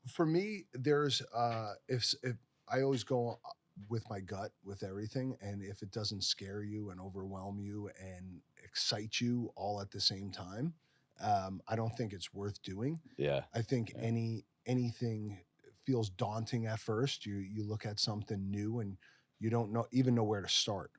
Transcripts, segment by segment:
For me, there's if I always go with my gut with everything, and if it doesn't scare you and overwhelm you and excite you all at the same time, I don't think it's worth doing. Yeah. I think Yeah. anything feels daunting at first. You look at something new and you don't know where to start.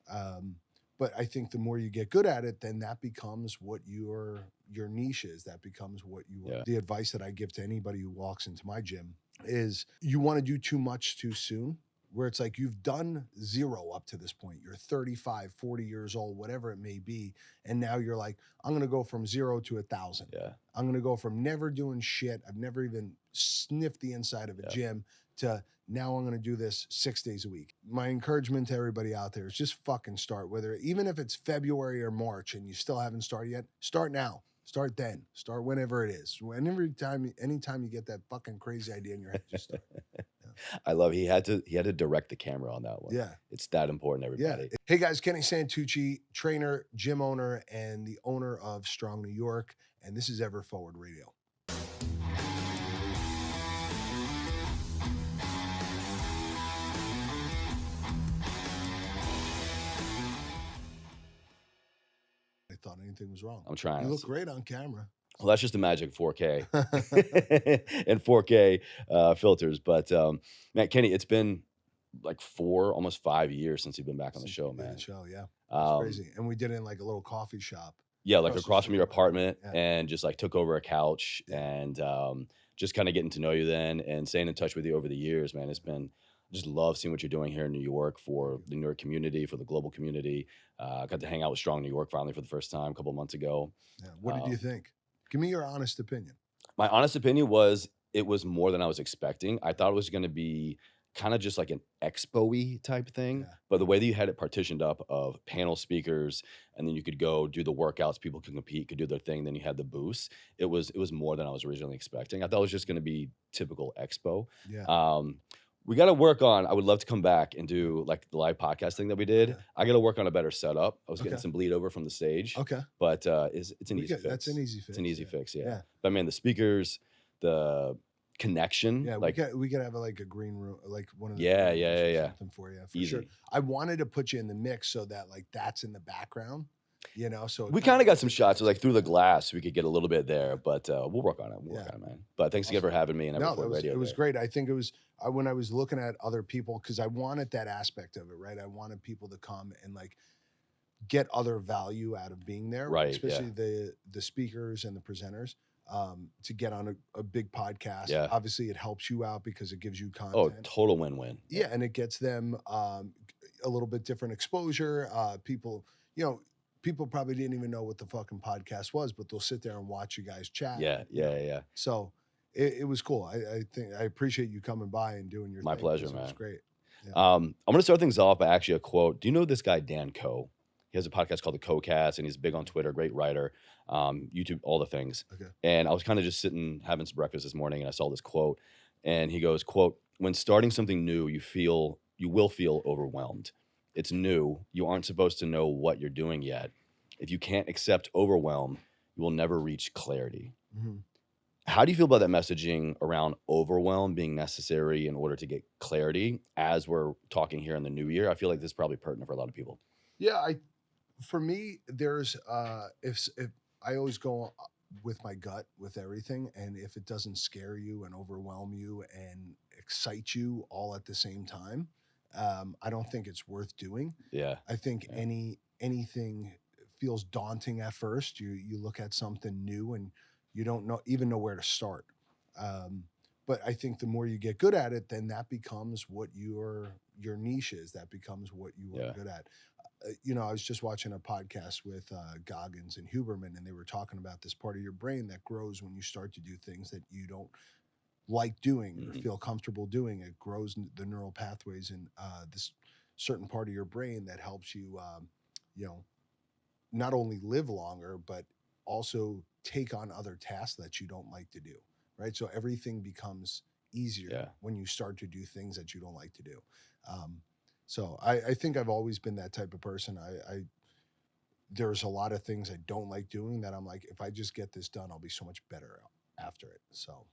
Um, but I think the more you get good at it, then that becomes what your niche is. That becomes what you are. Yeah. The advice that I give to anybody who walks into my gym is you want to do too much too soon, where it's like you've done zero up to this point. You're 35, 40 years old, whatever it may be. And now you're like, I'm going to go from 0 to 1,000. Yeah. I'm going to go from never doing shit. I've never even sniffed the inside of a Yeah. gym to now I'm going to do this 6 days a week. My encouragement to everybody out there is just fucking start, even if it's February or March and you still haven't started yet, start now. Start then. Start whenever it is. Anytime you get that fucking crazy idea in your head, just start. I love he had to direct the camera on that one. Yeah. It's that important, Yeah. everybody. Hey guys, Kenny Santucci, trainer, gym owner, and the owner of Strong New York. And this is Ever Forward Radio. I thought anything was wrong. I'm trying. You look great on camera. Well, that's just the magic of 4K and 4K filters. But man, Kenny, it's been like almost 5 years since you've been back on the show, man. Yeah. It's crazy. And we did it in like a little coffee shop. Yeah, like across from your apartment, Yeah. and just like took over a couch and just kind of getting to know you then and staying in touch with you over the years, man. It's been just love seeing what you're doing here in New York for the New York community, for the global community. Got to hang out with Strong New York finally for the first time a couple months ago. Yeah. What did you think? Give me your honest opinion. My honest opinion was it was more than I was expecting. I thought it was going to be kind of just like an expo-y type thing, Yeah. but the way that you had it partitioned up of panel speakers, and then you could go do the workouts, people could compete, could do their thing, then you had the booths. It was more than I was originally expecting. I thought it was just going to be typical expo. Yeah. We got to work on, I would love to come back and do like the live podcast thing that we did. Yeah. I got to work on a better setup. I was getting Okay. some bleed over from the stage. Okay. But it's an easy fix. That's an easy fix. It's an easy fix, yeah. Yeah. But man, the speakers, the connection. Yeah, like, we could have like a green room, like one of the Yeah, green yeah, rooms yeah, or yeah. something for you. For Easy. sure. I wanted to put you in the mix so that like that's in the background, so we kind of got some shots like through the glass. We could get a little bit there, but we'll work on it. We'll work on it, man. But thanks again for having me and No, Everforward Radio. it was great. I think it was when I was looking at other people, because I wanted that aspect of it, right? I wanted people to come and like get other value out of being there, Right, especially the speakers and the presenters. To get on a big podcast. Yeah. Obviously it helps you out because it gives you content. Oh, total win-win. Yeah, and it gets them a little bit different exposure. People probably didn't even know what the fucking podcast was, but they'll sit there and watch you guys chat. Yeah. So it was cool. I think I appreciate you coming by and doing your My thing, pleasure, 'cause It was man. great. Yeah. I'm going to start things off by actually a quote. Do you know this guy, Dan Coe? He has a podcast called The Co-Cast, and he's big on Twitter, great writer, YouTube, all the things. Okay. And I was kind of just sitting, having some breakfast this morning, and I saw this quote, and he goes, quote, "When starting something new, you will feel overwhelmed. It's new. You aren't supposed to know what you're doing yet. If you can't accept overwhelm, you will never reach clarity." Mm-hmm. How do you feel about that messaging around overwhelm being necessary in order to get clarity as we're talking here in the new year? I feel like this is probably pertinent for a lot of people. Yeah, for me, there's if I always go with my gut with everything, and if it doesn't scare you and overwhelm you and excite you all at the same time, I don't think it's worth doing. Yeah. I think anything feels daunting at first. You look at something new and you don't know where to start. But I think the more you get good at it, then that becomes what your niche is. That becomes what you are good at. I was just watching a podcast with Goggins and Huberman, and they were talking about this part of your brain that grows when you start to do things that you don't like doing or feel comfortable doing. It grows the neural pathways in this certain part of your brain that helps you, not only live longer, but also take on other tasks that you don't like to do, right? So everything becomes easier when you start to do things that you don't like to do. So I think I've always been that type of person. There's a lot of things I don't like doing that I'm like, if I just get this done, I'll be so much better after it. So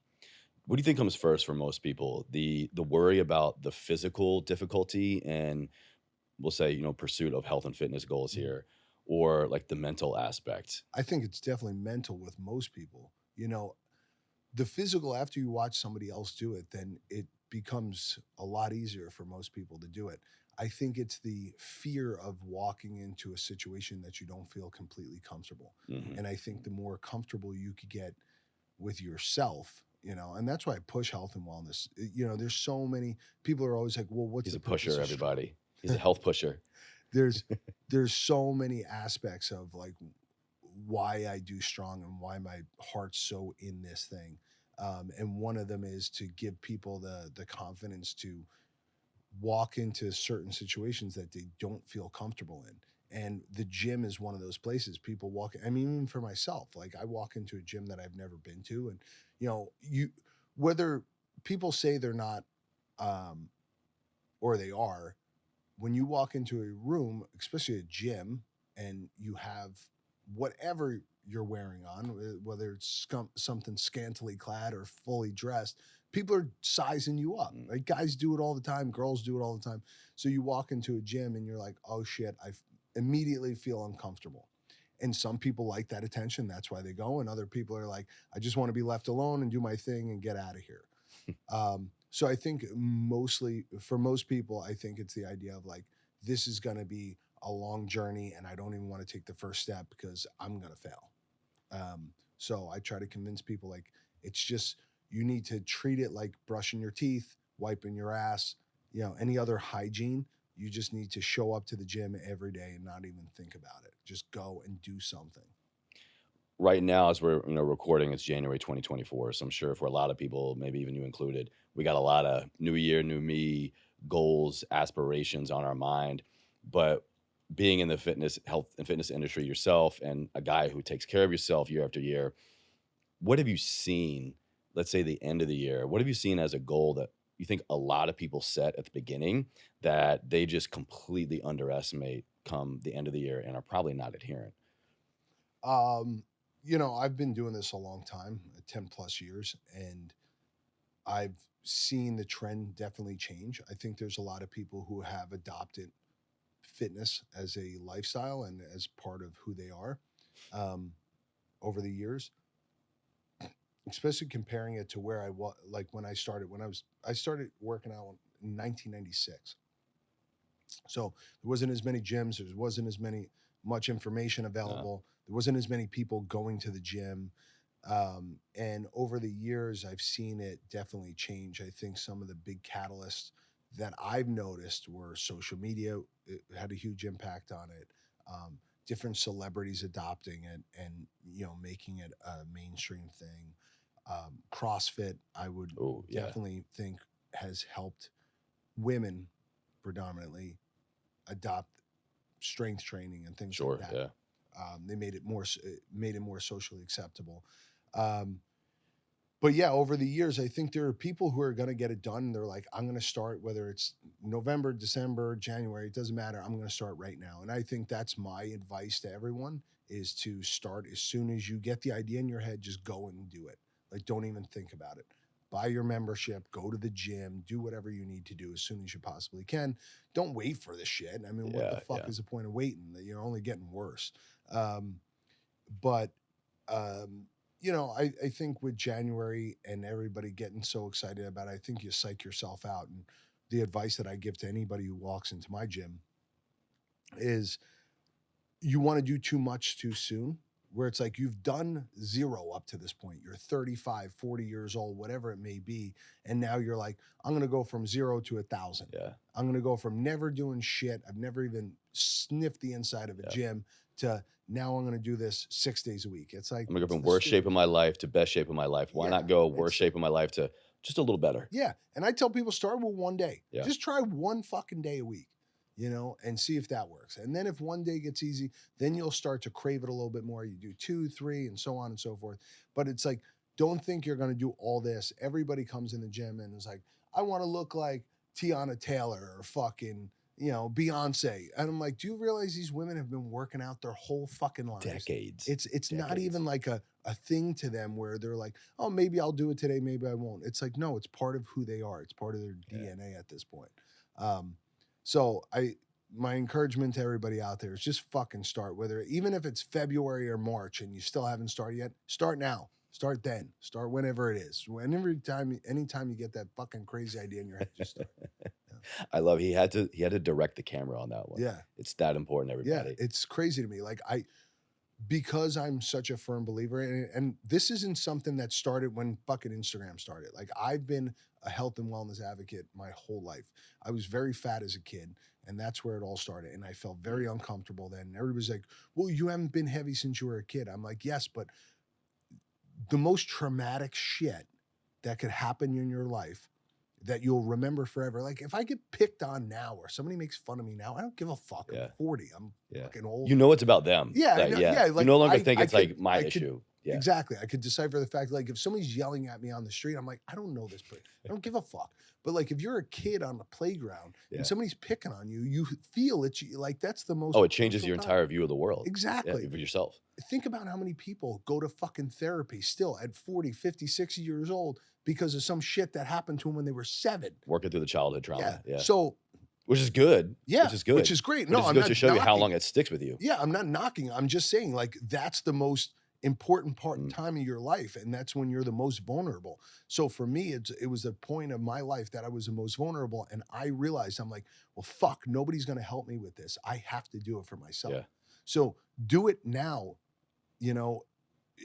What do you think comes first for most people? The worry about the physical difficulty and we'll say, pursuit of health and fitness goals Mhm. here, or like the mental aspect? I think it's definitely mental with most people. The physical, after you watch somebody else do it, then it becomes a lot easier for most people to do it. I think it's the fear of walking into a situation that you don't feel completely comfortable. Mhm. And I think the more comfortable you could get with yourself, and that's why I push health and wellness. There's so many people are always like, well, what's He's the a purpose pusher, of strong? everybody. He's a health pusher. there's there's so many aspects of like why I do strong and why my heart's so in this thing. And one of them is to give people the confidence to walk into certain situations that they don't feel comfortable in. And the gym is one of those places people walk. I mean, even for myself, like I walk into a gym that I've never been to, and you whether people say they're not um, or they are, when you walk into a room, especially a gym, and you have whatever you're wearing on, whether it's something scantily clad or fully dressed, people are sizing you up. Mm. Right? Guys do it all the time, girls do it all the time. So you walk into a gym and you're like, oh shit, immediately feel uncomfortable. And some people like that attention. That's why they go. And other people are like, I just want to be left alone and do my thing and get out of here. So I think mostly for most people, I think it's the idea of like, this is going to be a long journey and I don't even want to take the first step because I'm going to fail. So I try to convince people like, it's just, you need to treat it like brushing your teeth, wiping your ass, any other hygiene. You just need to show up to the gym every day and not even think about it. Just go and do something. Right now, as we're recording, it's January 2024. So I'm sure for a lot of people, maybe even you included, we got a lot of new year, new me goals, aspirations on our mind. But being in the health and fitness industry yourself, and a guy who takes care of yourself year after year, what have you seen? Let's say the end of the year. What have you seen as a goal that you think a lot of people set at the beginning that they just completely underestimate come the end of the year and are probably not adherent? Um, I've been doing this a long time, 10 plus years, and I've seen the trend definitely change. I think there's a lot of people who have adopted fitness as a lifestyle and as part of who they are um, over the years, especially comparing it to where I was like when I started. I started working out in 1996. So there wasn't as many gyms, there wasn't as much information No, available. There wasn't as many people going to the gym. And over the years, I've seen it definitely change. I think some of the big catalysts that I've noticed were social media. It had a huge impact on it. Different celebrities adopting it and making it a mainstream thing. CrossFit, I would oh yeah, definitely think has helped women predominantly adopt strength training and things like sure, that. yeah. They made it more socially acceptable. Um, but yeah, over the years, I think there are people who are going to get it done. They're like, I'm going to start, whether it's November, December, January, it doesn't matter. I'm going to start right now. And I think that's my advice to everyone is to start as soon as you get the idea in your head, just go and do it. Like, don't even think about it. Buy your membership, go to the gym, do whatever you need to do as soon as you possibly can. Don't wait for this shit. I mean, what the Yeah, fuck yeah. is the point of waiting? You're only getting worse. Um, but I think with January and everybody getting so excited about it, I think you psych yourself out. And the advice that I give to anybody who walks into my gym is you want to do too much too soon, where it's like you've done zero up to this point. You're 35, 40 years old, whatever it may be. And now you're like, I'm going to go from zero to 1,000. Yeah, I'm going to go from never doing shit. I've never even sniffed the inside of a yeah. gym to now I'm going to do this 6 days a week. It's like, I'm gonna go it's from the worst shape stupid. of my life to best shape of my life. Why Yeah. not go worst It's, shape of my life to just a little better? yeah. And I tell people start with one day. Yeah. Just try one fucking day a week, and see if that works. And then if one day gets easy, then you'll start to crave it a little bit more. You do two, three, and so on and so forth. But it's like, don't think you're going to do all this. Everybody comes in the gym and is like, I want to look like Tiana Taylor or fucking, Beyonce. And I'm like, do you realize these women have been working out their whole fucking lives? Decades. It's not Decades. even like a thing to them where they're like, oh, maybe I'll do it today, maybe I won't. It's like, no, it's part of who they are. It's part of their Yeah. DNA at this point. Um, so my encouragement to everybody out there is just fucking start, whether even if it's February or March and you still haven't started yet, start now. Start then. Start whenever it is. Anytime you get that fucking crazy idea in your head, just start. I love he had to direct the camera on that one. Yeah. It's that important, Yeah. everybody. It's crazy to me. Like because I'm such a firm believer in it, and this isn't something that started when fucking Instagram started. Like I've been a health and wellness advocate my whole life. I was very fat as a kid, and that's where it all started. And I felt very uncomfortable then. And everybody's like, well, you haven't been heavy since you were a kid. I'm like, yes, but the most traumatic shit that could happen in your life that you'll remember forever. Like if I get picked on now or somebody makes fun of me now, I don't give a fuck. Yeah. I'm 40. I'm Yeah. fucking old. You know it's about them. Yeah, Like, no, yeah. yeah, You like, no longer I- think I it's could- like my I could- issue. Yeah. Exactly. I could decipher the fact, like, if somebody's yelling at me on the street, I'm like, I don't know this person. I don't give a fuck. But like, if you're a kid on the playground Yeah. and somebody's picking on you, you feel it. Like that's the most. Oh, it changes your crucial time. entire view of the world. Exactly. Yeah, for yourself. Think about how many people go to fucking therapy still at 40, 50, 60 years old because of some shit that happened to them when they were 7. Working through the childhood trauma. Yeah. So Which is good. yeah, Which is good. Which is great. But No, it just I'm goes not to show you how knocking. long it sticks with you. Yeah, I'm not knocking. I'm just saying, like, that's the most important part and Mm. time of your life, and that's when you're the most vulnerable. So for me, it was a point of my life that I was the most vulnerable, and I realized I'm like, well, fuck, nobody's gonna help me with this. I have to do it for myself. Yeah. So do it now, you know,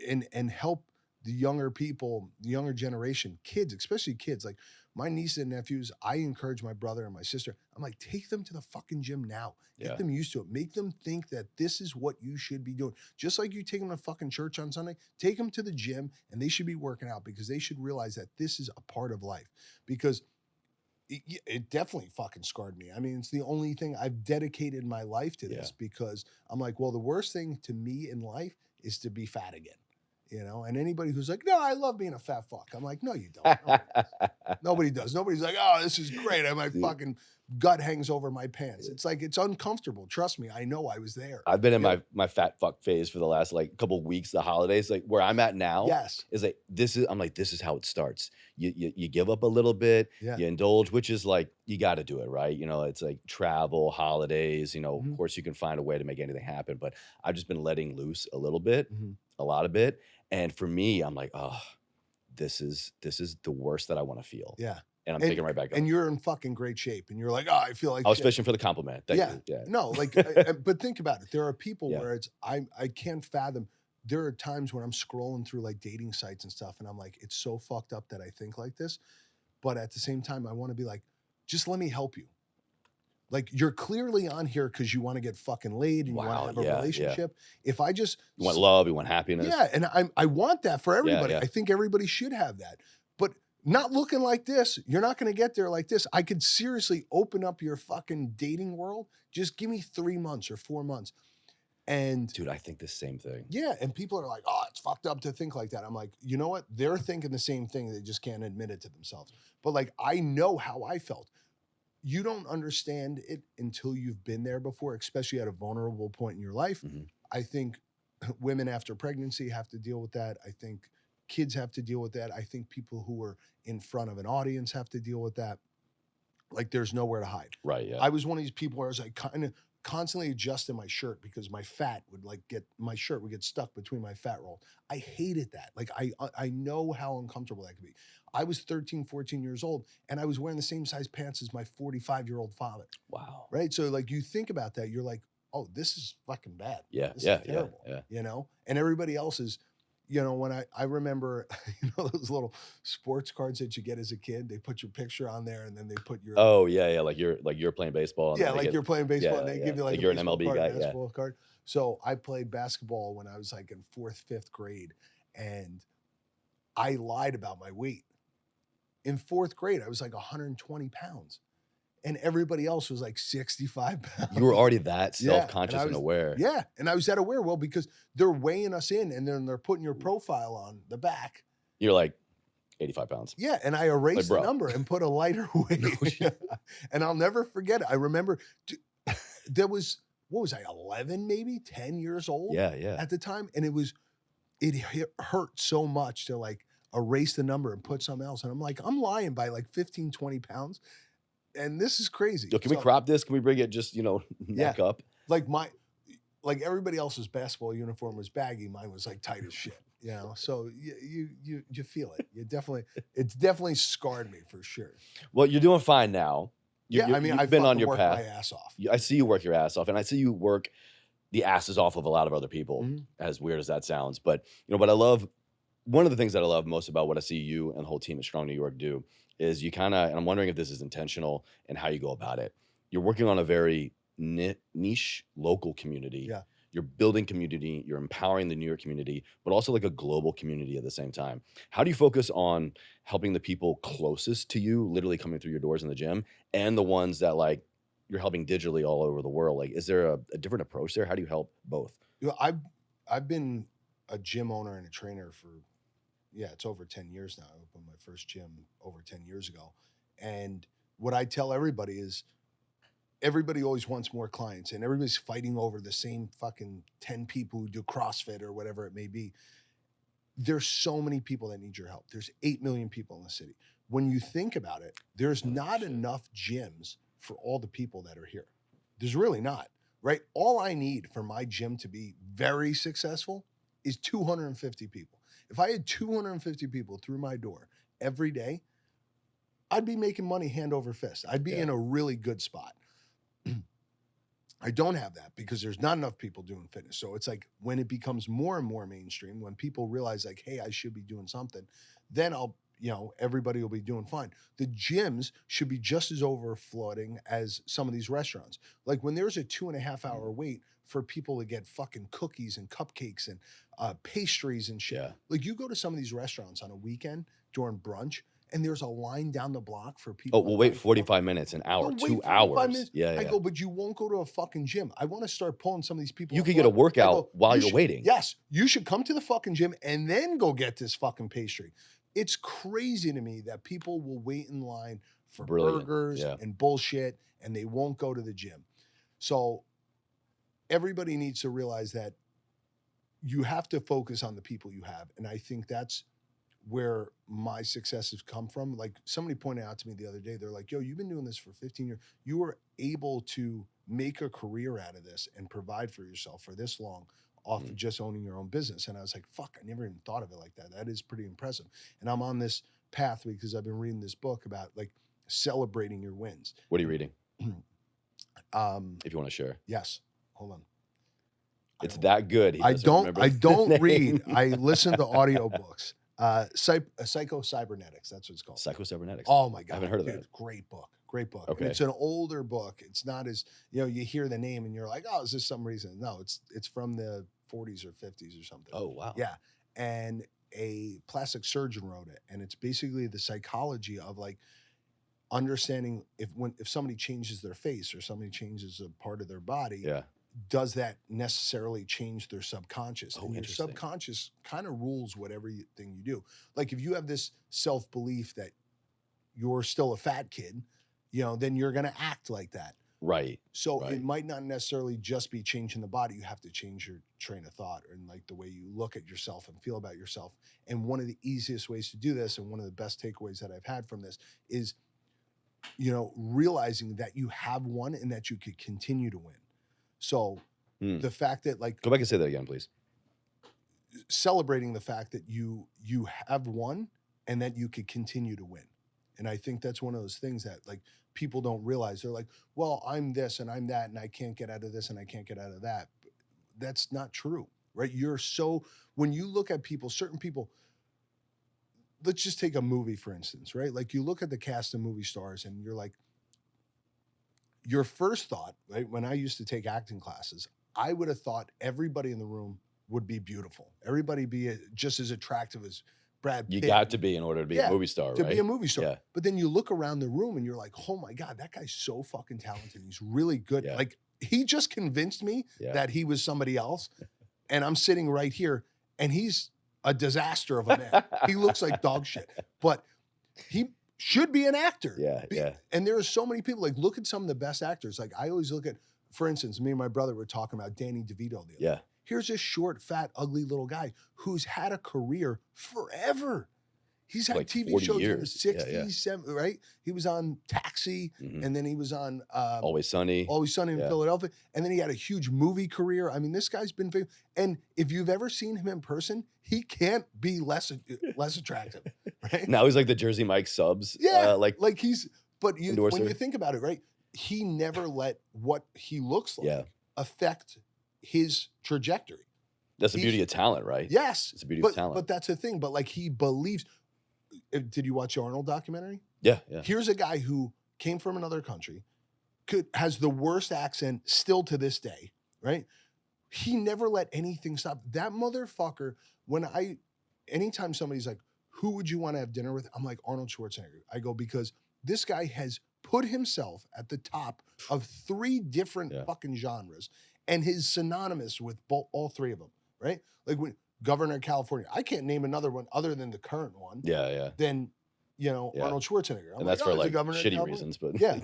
and help the younger people, the younger generation, kids, especially kids. Like my nieces and nephews, I encourage my brother and my sister. I'm like, take them to the fucking gym now. Get Yeah. them used to it. Make them think that this is what you should be doing. Just like you take them to fucking church on Sunday, take them to the gym and they should be working out because they should realize that this is a part of life. Because it definitely fucking scarred me. I mean, it's the only thing I've dedicated my life to this because I'm like, well, the worst thing to me in life is to be fat again. You know, and anybody who's like, no, I love being a fat fuck. I'm like, no, you don't. Nobody does. Nobody's like, oh, this is great. My fucking gut hangs over my pants. It's like, it's uncomfortable. Trust me. I know I was there. I've been in my fat fuck phase for the last like couple of weeks, the holidays. Like where I'm at now Yes. is like I'm like, this is how it starts. You give up a little bit, Yeah. you indulge, which is like you got to do it, right? You know, it's like travel, holidays, you know, Mhm. of course you can find a way to make anything happen, but I've just been letting loose a little bit, Mhm. a lot of it. And for me, I'm like, oh, this is the worst that I want to feel. Yeah. And I'm picking right back up. And you're in fucking great shape. And you're like, oh, I feel like I was shit. fishing for the compliment. Thank Yeah. you. Yeah. No, like, but think about it. There are people Yeah. where it's, I can't fathom. There are times when I'm scrolling through like dating sites and stuff. And I'm like, it's so fucked up that I think like this. But at the same time, I want to be like, just let me help you. Like you're clearly on here because you want to get fucking laid and you Wow, want to have a yeah, yeah. relationship. If I just You want love, you want happiness. yeah, and I want that for everybody. yeah. I think everybody should have that. But not looking like this, you're not going to get there like this. I could seriously open up your fucking dating world. Just give me 3 months or 4 months. And Dude, I think the same thing. yeah, and people are like, oh, it's fucked up to think like that. I'm like, you know what? They're thinking the same thing. They just can't admit it to themselves. But like, I know how I felt. You don't understand it until you've been there before, especially at a vulnerable point in your life. Mhm. I think women after pregnancy have to deal with that. I think kids have to deal with that. I think people who are in front of an audience have to deal with that. Like there's nowhere to hide. Right. Yeah. I was one of these people where I was like kind of constantly adjusting my shirt because my fat would like my shirt would get stuck between my fat roll. I hated that. Like I know how uncomfortable that could be. I was 13, 14 years old and I was wearing the same size pants as my 45-year-old father. Wow. Right. So like you think about that, you're like, oh, this is fucking bad. Yeah. This Yeah. is terrible. Yeah. You know, and everybody else is, you know, when I remember, you know, those little sports cards that you get as a kid, they put your picture on there and then they put your, Oh yeah. Yeah. Like you're playing baseball. And yeah, then they like get- you're playing baseball and yeah, they yeah. give you like, Like a you're an baseball MLB card, guy, yeah. basketball card. So I played basketball when I was like in 4th, 5th grade and I lied about my weight. In 4th grade, I was like 120 pounds and everybody else was like 65 pounds. You were already that Yeah, and self-conscious I and was- aware. Yeah. And I was that aware. Well, because they're weighing us in and then they're putting your profile on the back. You're like 85 pounds. Yeah. And I erased the bro. number and put a lighter weight. And I'll never forget it. I remember there was, what was I, 11, maybe 10 years old Yeah. Yeah. at the time. And hurt so much to like erase the number and put something else. And I'm like, I'm lying by like 15, 20 pounds. And this is crazy. Yo, can we crop this? Can we bring it just, yeah, neck up? like everybody else's basketball uniform was baggy. Mine was like tight as shit, So you feel it. It's definitely scarred me for sure. Well, you're doing fine now. I mean, I've been on fucking your worked path. my ass off. I see you work your ass off, and I see you work the asses off of a lot of other people, Mhm. as weird as that sounds. But, what I love, one of the things that I love most about what I see you and the whole team at Strong New York do is you kind of, and I'm wondering if this is intentional and how you go about it. You're working on a very niche local community. Yeah. You're building community, you're empowering the New York community, but also like a global community at the same time. How do you focus on helping the people closest to you, literally coming through your doors in the gym, and the ones that like you're helping digitally all over the world? Like, is there a different approach there? How do you help both? I've been a gym owner and a trainer for, it's over 10 years now. I opened my first gym over 10 years ago. And what I tell everybody is everybody always wants more clients and everybody's fighting over the same fucking 10 people who do CrossFit or whatever it may be. There's so many people that need your help. There's 8 million people in the city. When you think about it, there's not enough gyms for all the people that are here. There's really not, right? All I need for my gym to be very successful is 250 people. If I had 250 people through my door every day, I'd be making money hand over fist. I'd be in a really good spot. I don't have that because there's not enough people doing fitness. So it's like when it becomes more and more mainstream, when people realize like, hey, I should be doing something, then everybody will be doing fine. The gyms should be just as overflowing as some of these restaurants. Like when there's a 2.5 hour wait for people to get fucking cookies and cupcakes and pastries and shit. Yeah. Like you go to some of these restaurants on a weekend during brunch, and there's a line down the block for people. Oh, we'll wait 45 minutes, an hour, 2 hours. Minutes. Yeah. I go, but you won't go to a fucking gym. I want to start pulling some of these people. You could get a workout while you're waiting. Yes, you should come to the fucking gym and then go get this fucking pastry. It's crazy to me that people will wait in line for burgers and bullshit, and they won't go to the gym. So everybody needs to realize that you have to focus on the people you have. And I think that's where my successes come from. Like somebody pointed out to me the other day, they're like, yo, you've been doing this for 15 years. You were able to make a career out of this and provide for yourself for this long off of just owning your own business. And I was like, fuck, I never even thought of it like that. That is pretty impressive. And I'm on this path because I've been reading this book about like celebrating your wins. What are you reading? If you want to share. Yes. Hold on. It's that good. I don't read. I listen to audiobooks. Psycho-cybernetics, that's what it's called. Psycho-cybernetics. Oh my God. I haven't heard of that. Great book. Okay. And it's an older book. It's not as, you hear the name and you're like, oh, is this some reason? No, it's from the 40s or 50s or something. Oh, wow. Yeah. And a plastic surgeon wrote it. And it's basically the psychology of like understanding if somebody changes their face or somebody changes a part of their body, does that necessarily change their subconscious? Oh, and your subconscious kind of rules whatever thing you do. Like if you have this self-belief that you're still a fat kid, then you're going to act like that. Right. So it might not necessarily just be changing the body. You have to change your train of thought and like the way you look at yourself and feel about yourself. And one of the easiest ways to do this, and one of the best takeaways that I've had from this is, realizing that you have won and that you could continue to win. So the fact that like, go back and say that again, please. Celebrating the fact that you have won and that you could continue to win. And I think that's one of those things that like people don't realize. They're like, well, I'm this and I'm that, and I can't get out of this and I can't get out of that. But that's not true, right? When you look at people, certain people, let's just take a movie, for instance, right? Like you look at the cast of movie stars and you're like, your first thought, right? When I used to take acting classes, I would have thought everybody in the room would be beautiful. Everybody be just as attractive as Brad Pitt. You got to be in order to be a movie star, right? To be a movie star. Yeah. But then you look around the room and you're like, oh my God, that guy's so fucking talented. He's really good. Yeah. Like he just convinced me that he was somebody else. And I'm sitting right here and he's a disaster of a man. He looks like dog shit, but he should be an actor. Yeah. And there are so many people, like look at some of the best actors. Like I always look at, for instance, me and my brother were talking about Danny DeVito the other day. Here's a short, fat, ugly little guy who's had a career forever. He's had Like TV 40 shows in the years. Yeah, yeah. 60s, 70s, right? He was on Taxi, Mhm. and then he was on Always Sunny. Always Sunny in Yeah. Philadelphia, and then he had a huge movie career. I mean, this guy's been famous. And if you've ever seen him in person, he can't be less attractive, right? Now he's like the Jersey Mike Subs. Yeah, Like like he's. But when endorser. you think about it, right? He never let what he looks like Yeah. affect his trajectory. That's the He's- beauty of talent, right? Yes, It's the beauty but of talent. but that's the thing. But like he believes. Did you watch the Arnold documentary? Yeah, yeah. Here's a guy who came from another country, has the worst accent still to this day, right? He never let anything stop. That motherfucker, anytime somebody's like, who would you want to have dinner with? I'm like, Arnold Schwarzenegger. I go, because this guy has put himself at the top of 3 different Yeah. fucking genres, and is synonymous with all 3 of them, right? Like when Governor of California, I can't name another one other than the current one. Yeah, yeah. Than Yeah. Arnold Schwarzenegger. I'm And that's "Oh, for he's the like governor of shitty California." reasons, but Yeah.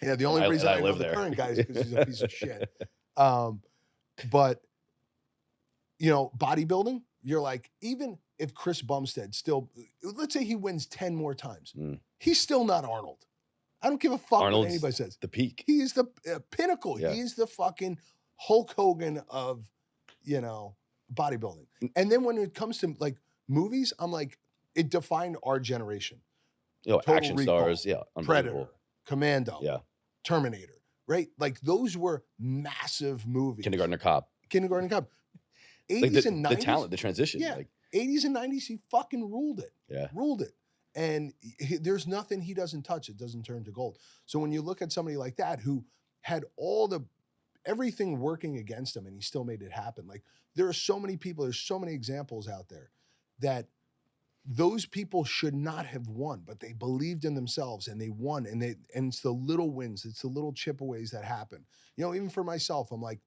Yeah, the only And reason I I know live the there. current guy is because he's a piece of shit. But bodybuilding, you're like, even if Chris Bumstead still, let's say he wins 10 more times, he's still not Arnold. I don't give a fuck Arnold's what anybody says. the peak. He is the pinnacle. Yeah. He is the fucking Hulk Hogan of, bodybuilding. And then when it comes to like movies, I'm like, it defined our generation. Total Action Recall, stars. Yeah, Predator, unbelievable. Commando, Yeah. Terminator, right? Like those were massive movies. Kindergartner Cop. Kindergarten Cop. 80s Like and 90s. the talent, the transition. Yeah. Like 80s and 90s, he fucking ruled it. Yeah. Ruled it. And there's nothing he doesn't touch. It doesn't turn to gold. So when you look at somebody like that who had everything working against him and he still made it happen. Like there are so many people, there's so many examples out there that those people should not have won, but they believed in themselves and they won. And it's the little wins, it's the little chipaways that happen. Even for myself, I'm like,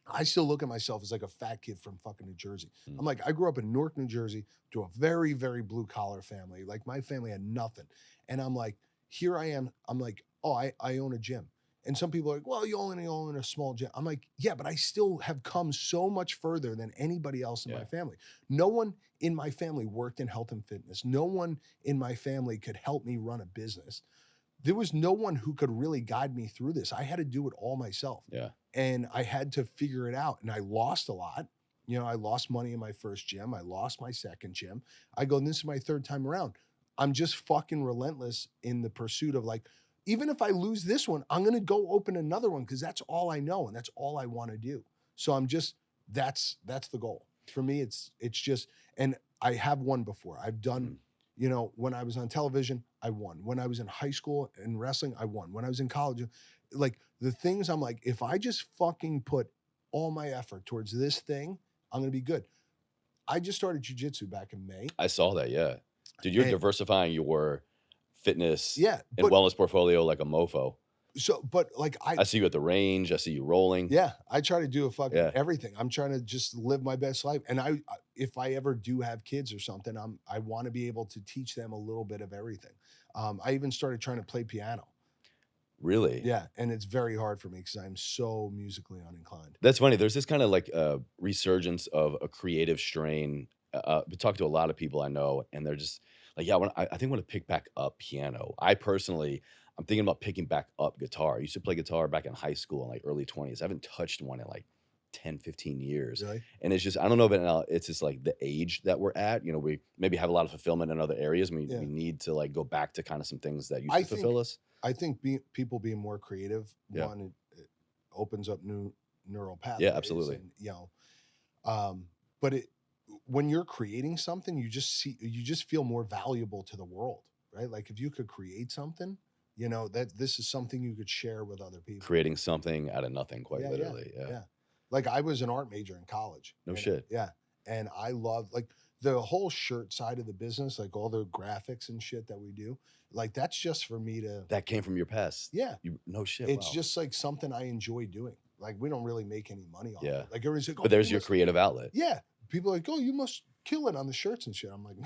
I still look at myself as like a fat kid from fucking New Jersey. I'm like, I grew up in Newark, New Jersey, to a very, very blue collar family. Like my family had nothing. And I'm like, here I am. I'm like, oh, I own a gym. And some people are like, well, you only own a small gym. I'm like, yeah, but I still have come so much further than anybody else in my family. No one in my family worked in health and fitness. No one in my family could help me run a business. There was no one who could really guide me through this. I had to do it all myself. Yeah. And I had to figure it out. And I lost a lot. I lost money in my first gym. I lost my second gym. I go, this is my 3rd time around. I'm just fucking relentless in the pursuit of like, even if I lose this one, I'm going to go open another one because that's all I know and that's all I want to do. So that's the goal. For me, it's just, and I have won before. I've done, when I was on television, I won. When I was in high school and wrestling, I won. When I was in college, like the things I'm like, if I just fucking put all my effort towards this thing, I'm going to be good. I just started jujitsu back in May. I saw that. Yeah. Dude, you're diversifying your fitness and wellness portfolio like a mofo. So, but like I see you at the range. I see you rolling. Yeah, I try to do a fucking everything. I'm trying to just live my best life. And if I ever do have kids or something, I want to be able to teach them a little bit of everything. I even started trying to play piano. Really? Yeah, and it's very hard for me because I'm so musically uninclined. That's funny. There's this kind of like resurgence of a creative strain. We talk to a lot of people I know, and they're just like, yeah, I think I want to pick back up piano. I'm thinking about picking back up guitar. I used to play guitar back in high school in like early 20s. I haven't touched one in like 10, 15 years. Really? And it's just, I don't know if it's just like the age that we're at. We maybe have a lot of fulfillment in other areas. We need to like go back to kind of some things that used to fulfill us. I think people being more creative, one, it opens up new neural pathways. Yeah, absolutely. And, but when you're creating something, you just feel more valuable to the world, right? Like if you could create something, that this is something you could share with other people. Creating something out of nothing, quite literally. Yeah. Like I was an art major in college. No shit. Yeah. And I love like the whole shirt side of the business, like all the graphics and shit that we do. Like that's just for me to. That came from your past. Yeah. No shit. It's just like something I enjoy doing. Like we don't really make any money off it. Like everybody's like, but there's your creative outlet. Yeah. People are like, oh, you must kill it on the shirts and shit. I'm like,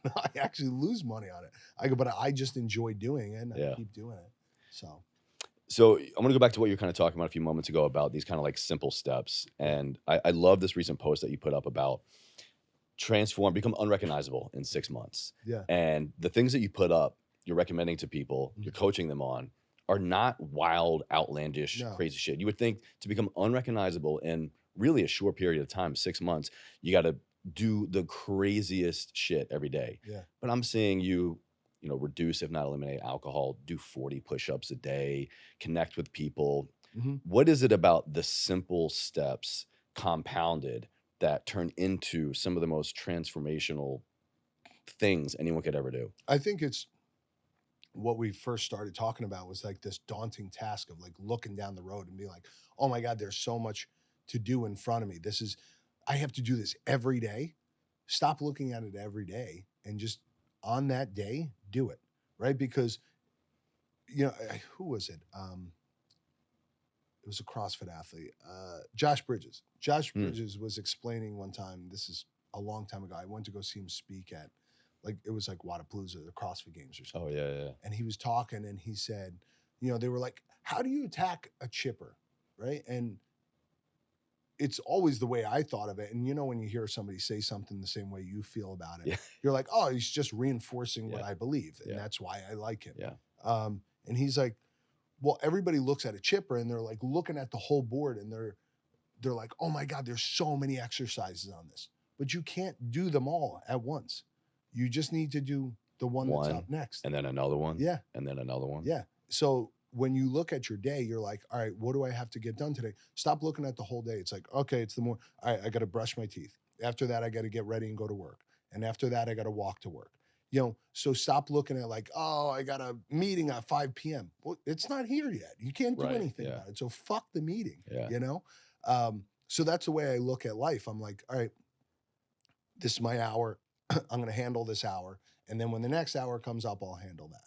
no, I actually lose money on it. I go, but I just enjoy doing it and I keep doing it. So I'm gonna go back to what you were kind of talking about a few moments ago about these kind of like simple steps. Yeah. And I love this recent post that you put up about become unrecognizable in 6 months. Yeah. And the things that you put up, you're recommending to people, you're Mhm. coaching them on, are not wild, outlandish, No. crazy shit. You would think to become unrecognizable in really a short period of time, 6 months, you got to do the craziest shit every day. Yeah. But I'm seeing you, reduce, if not eliminate alcohol, do 40 push ups a day, connect with people. Mhm. What is it about the simple steps compounded that turn into some of the most transformational things anyone could ever do? I think it's what we first started talking about was like this daunting task of like looking down the road and being like, oh my God, there's so much to do in front of me. I have to do this every day. Stop looking at it every day and just on that day, do it. Right. Because, who was it? It was a CrossFit athlete, Josh Bridges. Josh Hmm. Bridges was explaining one time, this is a long time ago. I went to go see him speak at it was like Wadapalooza, the CrossFit Games or Oh something. yeah, yeah. And he was talking and he said, they were like, how do you attack a chipper? Right. And it's always the way I thought of it. And when you hear somebody say something the same way you feel about it, Yeah, you're like, oh, he's just reinforcing what yeah, I believe. And yeah, that's why I like him. yeah. And he's like, well, everybody looks at a chipper and they're like looking at the whole board and they're like, oh my God, there's so many exercises on this. But you can't do them all at once. You just need to do the one that's up One, next. and then another one, Yeah. and then another one. Yeah. So when you look at your day, you're like, all right, what do I have to get done today? Stop looking at the whole day. It's like, okay, it's all right, I got to brush my teeth. After that, I got to get ready and go to work. And after that, I got to walk to work. So stop looking at like, oh, I got a meeting at 5 p.m. Well, it's not here yet. You can't do Right. anything Yeah. about it. So fuck the meeting, Yeah. So that's the way I look at life. I'm like, all right, this is my hour. I'm going to handle this hour. And then when the next hour comes up, I'll handle that.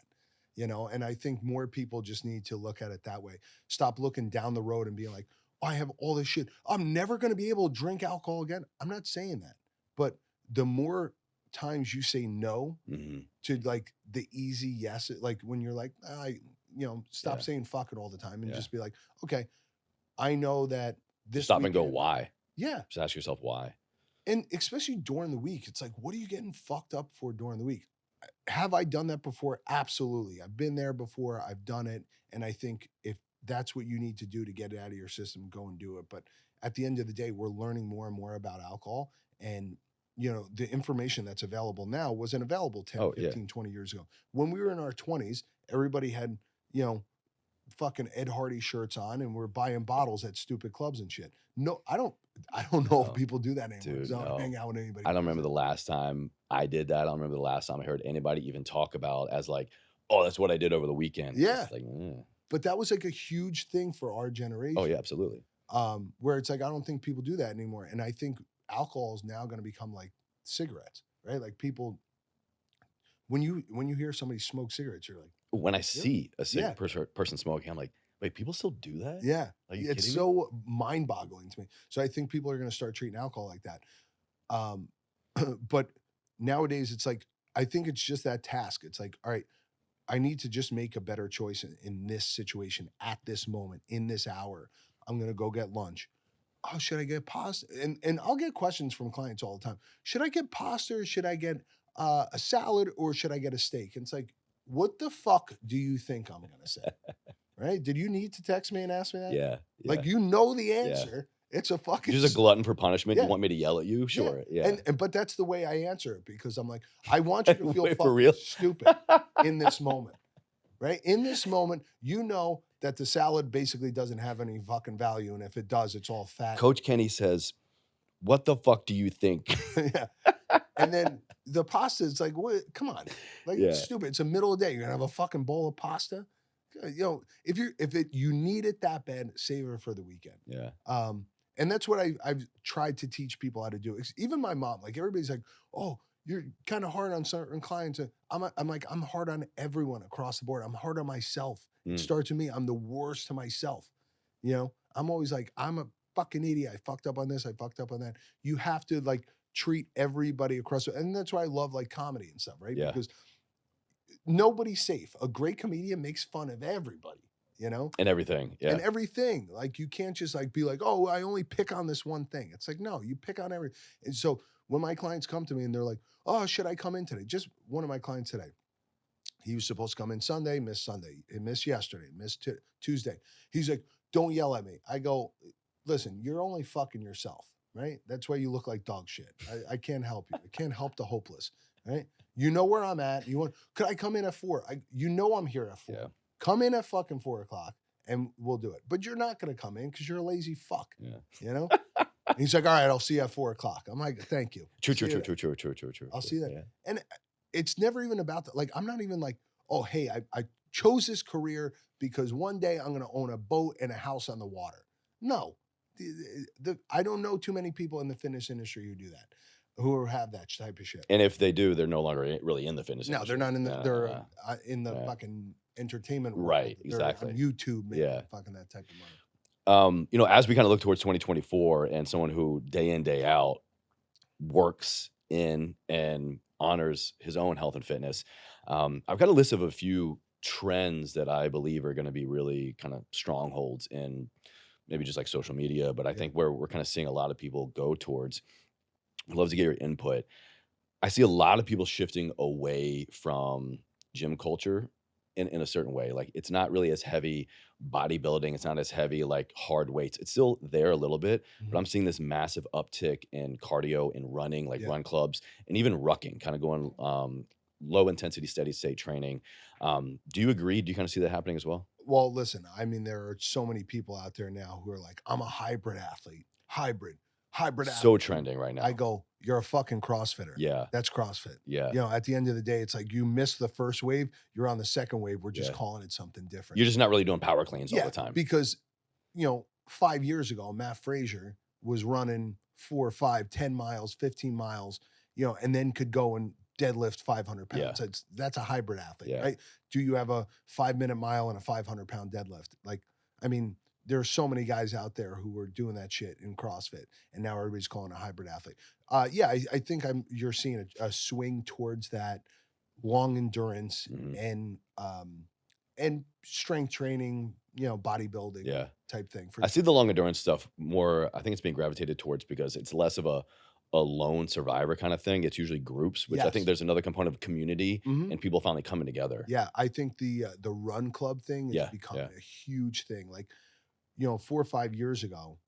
And I think more people just need to look at it that way. Stop looking down the road and being like, oh, I have all this shit. I'm never going to be able to drink alcohol again. I'm not saying that. But the more times you say no Hmm. to like the easy yes, like when you're like, stop Yeah. saying fuck it all the time and Yeah. just be like, okay, I know that Just this stop and go, weekend, why? yeah. Just ask yourself why. And especially during the week, it's like, what are you getting fucked up for during the week? Have I done that before? Absolutely. I've been there before. I've done it. And I think if that's what you need to do to get it out of your system, go and do it. But at the end of the day, we're learning more and more about alcohol. And, the information that's available now wasn't available 10, Oh yeah. 15, 20 years ago. When we were in our 20s, everybody had, you know, fucking Ed Hardy shirts on and we're buying bottles at stupid clubs and shit. No, I don't know if No. people do that anymore Dude, because I don't no. hang out with anybody. I who don't does remember that. the last time I did that. I don't remember the last time I heard anybody even talk about as like, oh, that's what I did over the weekend. It's Yeah. just like, But that was like a huge thing for our oh generation. yeah, absolutely. Where it's like I don't think people do that anymore. And I think alcohol is now going to become like cigarettes, right? Like people when you hear somebody smoke cigarettes, you're like, When I "Yep, see a yeah, person smoking, I'm like, wait, people still do that? yeah." Are you It's kidding me? so mind-boggling to me. So I think people are going to start treating alcohol like that. Um, but nowadays it's like I think it's just that task. It's like, all right, I need to just make a better choice in this situation at this moment, in this hour. I'm gonna go get lunch. Oh, should I get pasta? And I'll get questions from clients all the time. Should I get pasta or should I get a salad or should I get a steak? And it's like, what the fuck do you think I'm gonna say? Right? Did you need to text me and ask me that? Yeah, Like yeah, you know the yeah. answer. It's a fucking You're just a glutton for punishment. You yeah. want me to yell at you? Yeah. Sure. Yeah. And but that's the way I answer it because I'm like, I want you to feel Wait, for fucking real? stupid in this moment. Right? In this moment, you know that the salad basically doesn't have any fucking value. And if it does, it's all fat. Coach Kenny says, "What the fuck do you think?" Yeah. And then the pasta is like, what? Come on. Like Yeah. it's stupid. It's the middle of the day. You're gonna have a fucking bowl of pasta. If you need it that bad, save it for the weekend. Yeah. And that's what I've tried to teach people how to do. Even my mom, like everybody's like, oh, you're kind of hard on certain clients. I'm like, I'm hard on everyone across the board. I'm hard on myself. It Mm. starts with me. I'm the worst to myself. I'm always like, I'm a fucking idiot. I fucked up on this. I fucked up on that. You have to like treat everybody across. And that's why I love like comedy and stuff, right? Yeah. Because nobody's safe. A great comedian makes fun of everybody. you know? And everything. And Yeah. everything. Like you can't just like be like, oh, I only pick on this one thing. It's like, no, you pick on every. And so when my clients come to me and they're like, oh, should I come in today? Just one of my clients today. He was supposed to come in Sunday, missed Sunday. He missed yesterday, missed Tuesday. He's like, don't yell at me. I go, listen, you're only fucking yourself, right? That's why you look like dog shit. I can't help you. I can't help the hopeless, right? You know where I'm at. You want? Could I come in at 4? You know I'm here at 4. Yeah. Come in at fucking 4:00 and we'll do it. But you're not gonna come in because you're a lazy fuck. Yeah. You know? And he's like, all right, I'll see you at 4:00. I'm like, thank you. True. See you then. True. I'll see you then. Yeah. And it's never even about that. Like, I'm not even like, oh, hey, I chose this career because one day I'm gonna own a boat and a house on the water. No. I don't know too many people in the fitness industry who do that, who have that type of shit. And if they do, they're no longer really in the fitness No, industry. they're not in the. No, They're no. in the Yeah. fucking entertainment world. Right, They're exactly. on YouTube making Yeah. fucking that type of money. As we kind of look towards 2024 and someone who day in, day out works in and honors his own health and fitness, I've got a list of a few trends that I believe are going to be really kind of strongholds in maybe just like social media, but I Yeah. think where we're kind of seeing a lot of people go towards. I'd love to get your input. I see a lot of people shifting away from gym culture in a certain way. Like it's not really as heavy bodybuilding. It's not as heavy like hard weights. It's still there a little bit, but I'm seeing this massive uptick in cardio and running, like Yeah. run clubs and even rucking, kind of going low intensity, steady state training. Do you agree? Do you kind of see that happening as well? Well, listen, I mean, there are so many people out there now who are like, I'm a hybrid athlete. Hybrid So athlete. trending right now. I go, you're a fucking CrossFitter. Yeah. That's CrossFit. Yeah. You know, at the end of the day, it's like you missed the first wave, you're on the second wave. We're just Yeah. calling it something different. You're just not really doing power cleans all the time. Because, 5 years ago, Matt Frazier was running 4, 5, 10 miles, 15 miles, and then could go and deadlift 500 pounds. Yeah. That's a hybrid athlete, Yeah. right? Do you have a 5-minute mile and a 500-pound deadlift? Like, I mean, there are so many guys out there who are doing that shit in CrossFit, and now everybody's calling it a hybrid athlete. I think you're seeing a swing towards that long endurance Mhm. and strength training, bodybuilding Yeah. type thing. I see the long endurance stuff more. I think it's being gravitated towards because it's less of a lone survivor kind of thing. It's usually groups, which I think Yes. there's another component of community Mhm. and people finally coming together. Yeah, I think the run club thing is Yeah, becoming yeah. a huge thing. Like, 4 or 5 years ago,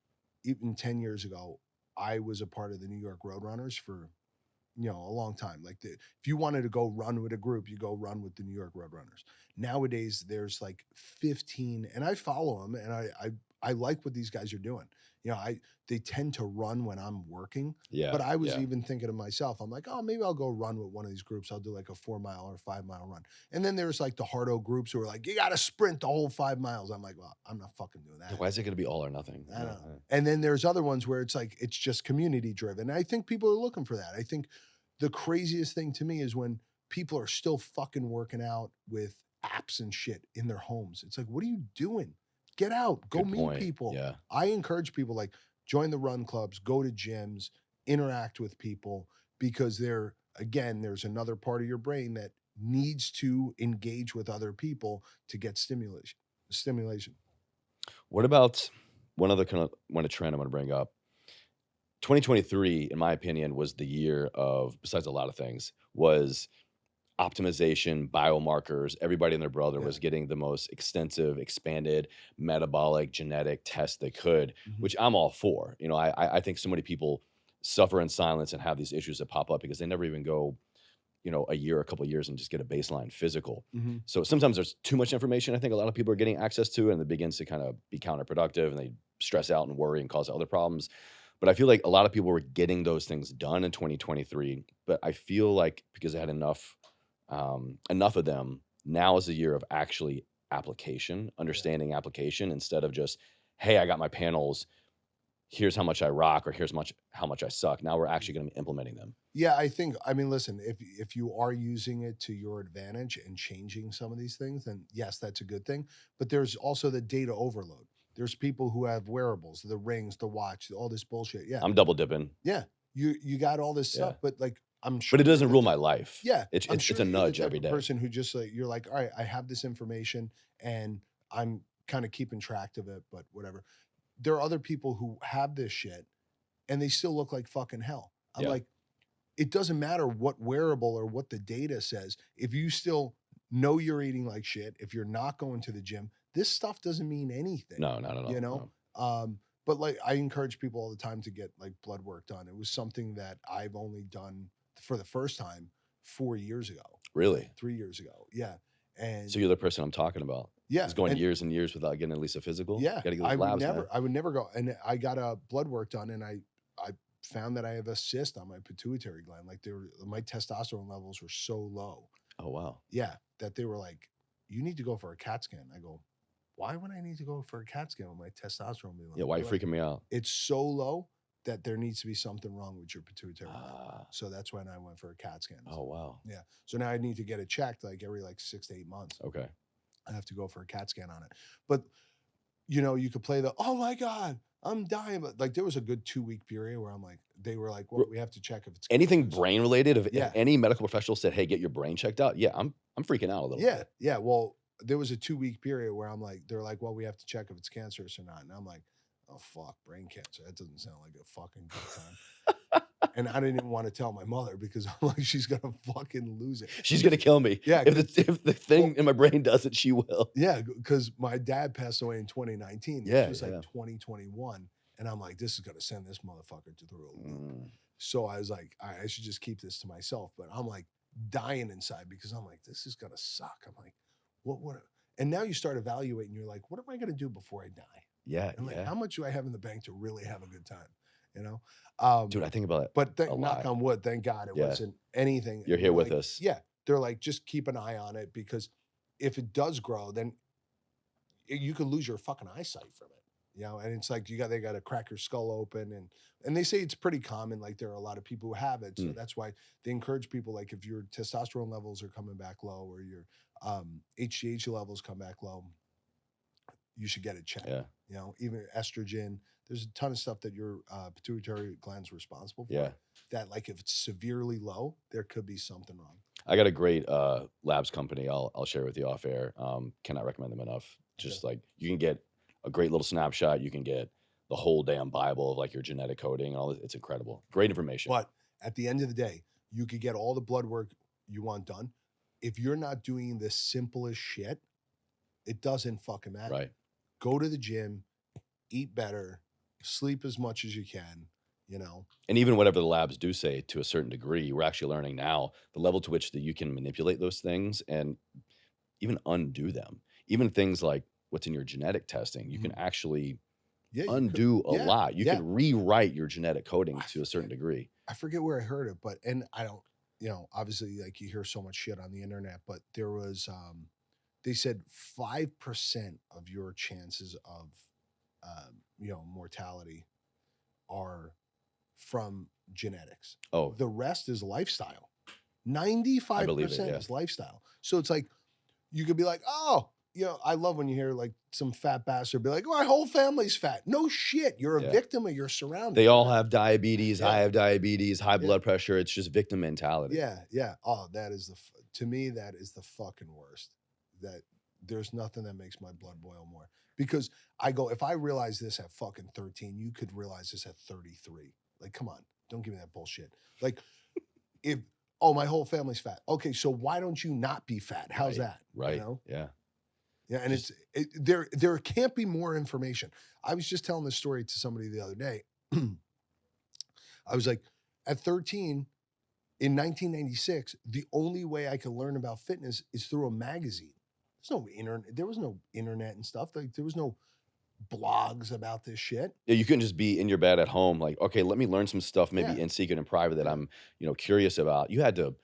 even 10 years ago, I was a part of the New York Roadrunners for, a long time. Like if you wanted to go run with a group, you go run with the New York Roadrunners. Nowadays, there's like 15, and I follow them, and I like what these guys are doing. They tend to run when I'm working. Yeah. But I was yeah. even thinking to myself, I'm like, oh, maybe I'll go run with one of these groups. I'll do like a 4-mile or 5-mile run. And then there's like the hardo groups who are like, you got to sprint the whole 5 miles. I'm like, well, I'm not fucking doing that. Why is it going to be all or nothing? I don't know. And then there's other ones where it's like, it's just community driven. I think people are looking for that. I think the craziest thing to me is when people are still fucking working out with apps and shit in their homes. It's like, what are you doing? Get out, go Good meet point. people. Yeah. I encourage people like join the run clubs, go to gyms, interact with people, because there's another part of your brain that needs to engage with other people to get stimulation. What about one other trend I'm going to bring up? 2023, in my opinion, was the year of, besides a lot of things, was optimization, biomarkers. Everybody and their brother was getting the most extensive, expanded metabolic genetic test they could, which I'm all for. I think so many people suffer in silence and have these issues that pop up because they never even go, a year, a couple of years and just get a baseline physical. So sometimes there's too much information I think a lot of people are getting access to, and it begins to kind of be counterproductive and they stress out and worry and cause other problems. But I feel like a lot of people were getting those things done in 2023, but I feel like because they had enough of them, now is the year of actually application, understanding application, instead of just, hey, I got my panels, here's how much I rock, or here's how much I suck. Now we're actually going to be implementing them. Yeah, I mean, listen, if you are using it to your advantage and changing some of these things, then yes, that's a good thing. But there's also the data overload. There's people who have wearables, the rings, the watch, all this bullshit. Yeah. I'm double dipping. Yeah. You got all this stuff, but like, I'm sure. But it doesn't rule my life. Yeah. It's I'm sure a you're the nudge type every of day. person who just like, you're like, all right, I have this information and I'm kind of keeping track of it, but whatever. There are other people who have this shit and they still look like fucking hell. I'm Yeah. like, it doesn't matter what wearable or what the data says. If you still know you're eating like shit, if you're not going to the gym, this stuff doesn't mean anything, No, not at all. you know? But like I encourage people all the time to get like blood work done. It was something that I've only done for the first time 4 years ago, Really? 3 years ago. Yeah. And So you're the person I'm talking about. yeah, It's going and years and years without getting at least a physical. yeah, Got to get those labs, man. I would never go. And I got a blood work done and I found that I have a cyst on my pituitary gland. Like my testosterone levels were so low. Oh wow. Yeah. That they were like, you need to go for a CAT scan. I go, why would I need to go for a CAT scan with my testosterone being low? Yeah. Why are you They're like, freaking me out? it's so low that there needs to be something wrong with your pituitary gland. Ah. So that's when I went for a CAT scan. Oh wow. Yeah. So now I need to get it checked like every like 6 to 8 months. Okay. I have to go for a CAT scan on it. But you know, you could play the, oh my God, I'm dying. But like there was a good 2-week period where I'm like, they were like, well, we have to check if it's Anything cancerous. brain related. If Yeah. any medical professional said, "Hey, get your brain checked out," yeah, I'm freaking out a little Yeah. bit. Yeah. Well, there was a 2-week period where I'm like, they're like, well, we have to check if it's cancerous or not. And I'm like, oh fuck, brain cancer. That doesn't sound like a fucking good time. And I didn't even want to tell my mother because I'm like, she's gonna fucking lose it. She's gonna kill me. Yeah, If the thing in my brain does it, she will. Yeah, because my dad passed away in 2019. Yeah, This was like yeah. 2021. And I'm like, this is gonna send this motherfucker through a loop. Mm. So I was like, I should just keep this to myself. But I'm like dying inside because I'm like, this is gonna suck. I'm like, what? And now you start evaluating, you're like, what am I gonna do before I die? Yeah, And like, yeah. how much do I have in the bank to really have a good time? You know? Dude, I think about it. But a knock lot. on wood, thank God it Yeah. wasn't anything. You're And here they're with like, us. Yeah. They're like, just keep an eye on it because if it does grow, then you could lose your fucking eyesight from it. You know, and it's like they got to crack your skull open and they say it's pretty common. Like there are a lot of people who have it. So that's why they encourage people, like if your testosterone levels are coming back low or your HGH levels come back low, you should get it checked. Yeah. You know, even estrogen, there's a ton of stuff that your pituitary gland's responsible for. Yeah. That like if it's severely low, there could be something wrong. I got a great labs company. I'll share with you off air. Cannot recommend them enough. Just like you can get a great little snapshot. You can get the whole damn Bible of like your genetic coding and all that. It's incredible. Great information. But at the end of the day, you could get all the blood work you want done. If you're not doing the simplest shit, it doesn't fucking matter. Right. Go to the gym, eat better, sleep as much as you can, you know. And even whatever the labs do say to a certain degree, we're actually learning now the level to which that you can manipulate those things and even undo them. Even things like what's in your genetic testing, you can actually undo a lot. You can rewrite your genetic coding to a certain degree. I forget where I heard it, but and I don't, you know, obviously like you hear so much shit on the internet, but there was they said 5% of your chances of you know, mortality are from genetics. Oh, The rest is lifestyle. I believe it, 95% yeah. is lifestyle. So it's like you could be like, oh, you know, I love when you hear like some fat bastard be like, oh, my whole family's fat. No shit. You're a Yeah. victim of your surroundings. They all have diabetes. Yeah. I have diabetes, high blood pressure. It's just victim mentality. Yeah, yeah. Oh, that is to me, that is the fucking worst. That there's nothing that makes my blood boil more. Because I go, if I realize this at fucking 13, you could realize this at 33. Like, come on, don't give me that bullshit. Like, if, oh, my whole family's fat. Okay, so why don't you not be fat? How's that? Right. You know? Yeah. Yeah, and there can't be more information. I was just telling this story to somebody the other day. I was like, at 13, in 1996, the only way I could learn about fitness is through a magazine. There's no internet. There was no internet and stuff. Like there was no blogs about this shit. Yeah, you couldn't just be in your bed at home, like, okay, let me learn some stuff, maybe Yeah. in secret and private that I'm, curious about. You had to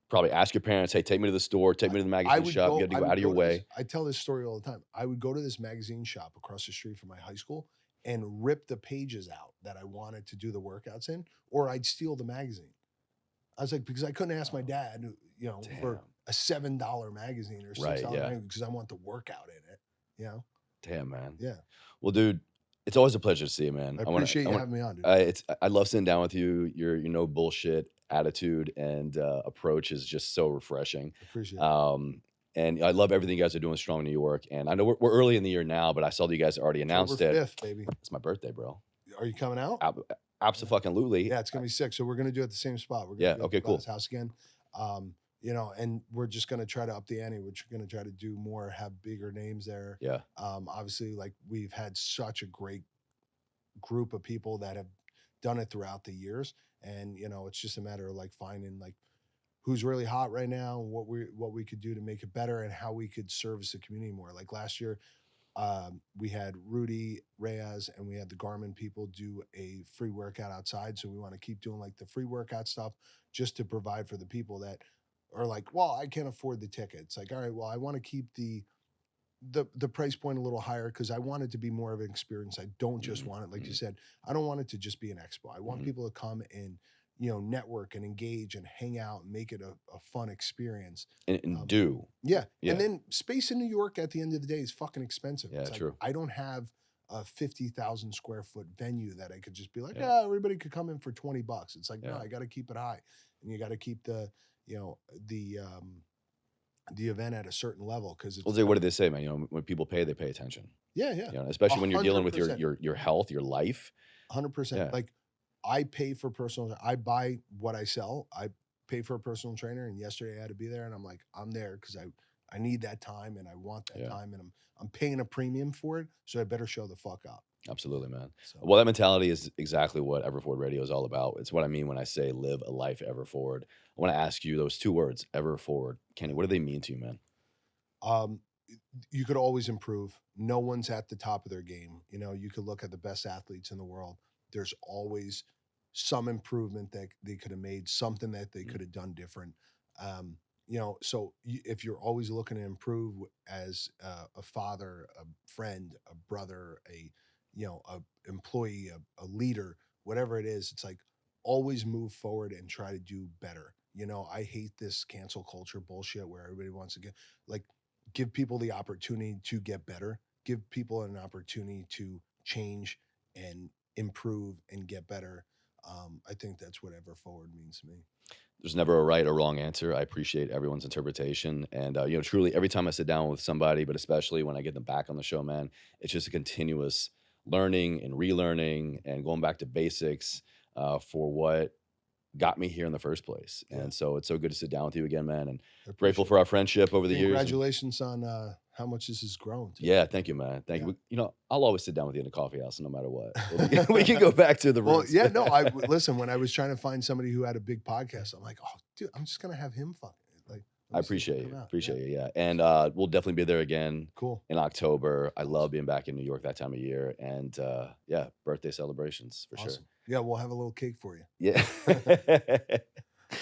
probably ask your parents, hey, take me to the store, take me to the magazine shop. You had to go out of your way. I tell this story all the time. I would go to this magazine shop across the street from my high school and rip the pages out that I wanted to do the workouts in, or I'd steal the magazine. I was like, because I couldn't ask my dad, for Damn. a $7 magazine or $6 Right, yeah. magazine because I want the workout in it, you know? Damn, man. Yeah. Well, dude, it's always a pleasure to see you, man. I appreciate you having me on, dude. I love sitting down with you. Your no bullshit attitude and approach is just so refreshing. I appreciate it. And I love everything you guys are doing strong in New York. And I know we're early in the year now, but I saw that you guys already October announced it. 5th, baby. It's my birthday, bro. Are you coming out? Absolutely. Yeah, it's gonna be sick. So we're gonna do it at the same spot. We're gonna Yeah. do it at Okay. the Cool. Glass House again. You know, and we're just gonna try to up the ante. We're gonna try to do more, have bigger names there. Yeah. Obviously, like we've had such a great group of people that have done it throughout the years, and you know, it's just a matter of like finding like who's really hot right now, and what we could do to make it better, and how we could service the community more. Like last year, we had Rudy Reyes and we had the Garmin people do a free workout outside. So we want to keep doing like the free workout stuff just to provide for the people that are like, well, I can't afford the ticket. It's like, all right, well, I want to keep the price point a little higher because I want it to be more of an experience. I don't just want it, like you said, I don't want it to just be an expo. I want people to come and, you know, network and engage and hang out and make it a fun experience. And do. Yeah. Yeah. And then space in New York at the end of the day is fucking expensive. Yeah, It's like, true. I don't have a 50,000 square foot venue that I could just be like, Yeah. yeah, everybody could come in for $20. It's like, no, Yeah. I got to keep it high. And you got to keep the, you know, the event at a certain level because it's Well, what do they say, man? You know, when people pay, they pay attention. yeah, yeah. You know, especially when you're dealing with 100%. your health, your life. 100%. Yeah. Like I pay for personal, I buy what I sell. I pay for a personal trainer. And yesterday I had to be there and I'm like, I'm there because I need that time and I want that Yeah. time and I'm paying a premium for it. So I better show the fuck up. Absolutely, man. So Well, that mentality is exactly what Everforward Radio is all about. It's what I mean when I say live a life ever forward. I want to ask you those two words, ever forward. Kenny, what do they mean to you, man? you could always improve. No one's at the top of their game. You know, you could look at the best athletes in the world. There's always some improvement that they could have made, something that they could have done different. You know, so if you're always looking to improve as a father, a friend, a brother, you know, a employee, a leader, whatever it is, it's like always move forward and try to do better. You know, I hate this cancel culture bullshit where everybody wants to get like give people the opportunity to get better, give people an opportunity to change and improve and get better. I think that's what ever forward means to me. There's never a right or wrong answer. I appreciate everyone's interpretation. And, you know, truly, every time I sit down with somebody, but especially when I get them back on the show, man, it's just a continuous learning and relearning and going back to basics for what got me here in the first place. Yeah. And so it's so good to sit down with you again, man. And I grateful appreciate for our friendship over the years. Congratulations on how much this has grown. Too. Yeah, thank you, man. Thank Yeah. you. You know, I'll always sit down with you in a coffee house, no matter what. We can go back to the Well, roots. yeah, no, I listen. When I was trying to find somebody who had a big podcast, I'm like, oh, dude, I'm just gonna have him fucking like. I appreciate you. Come out. Appreciate you. Yeah. And we'll definitely be there again Cool. in October. I love being back in New York that time of year. And yeah, birthday celebrations for sure. Awesome. Yeah, we'll have a little cake for you. Yeah.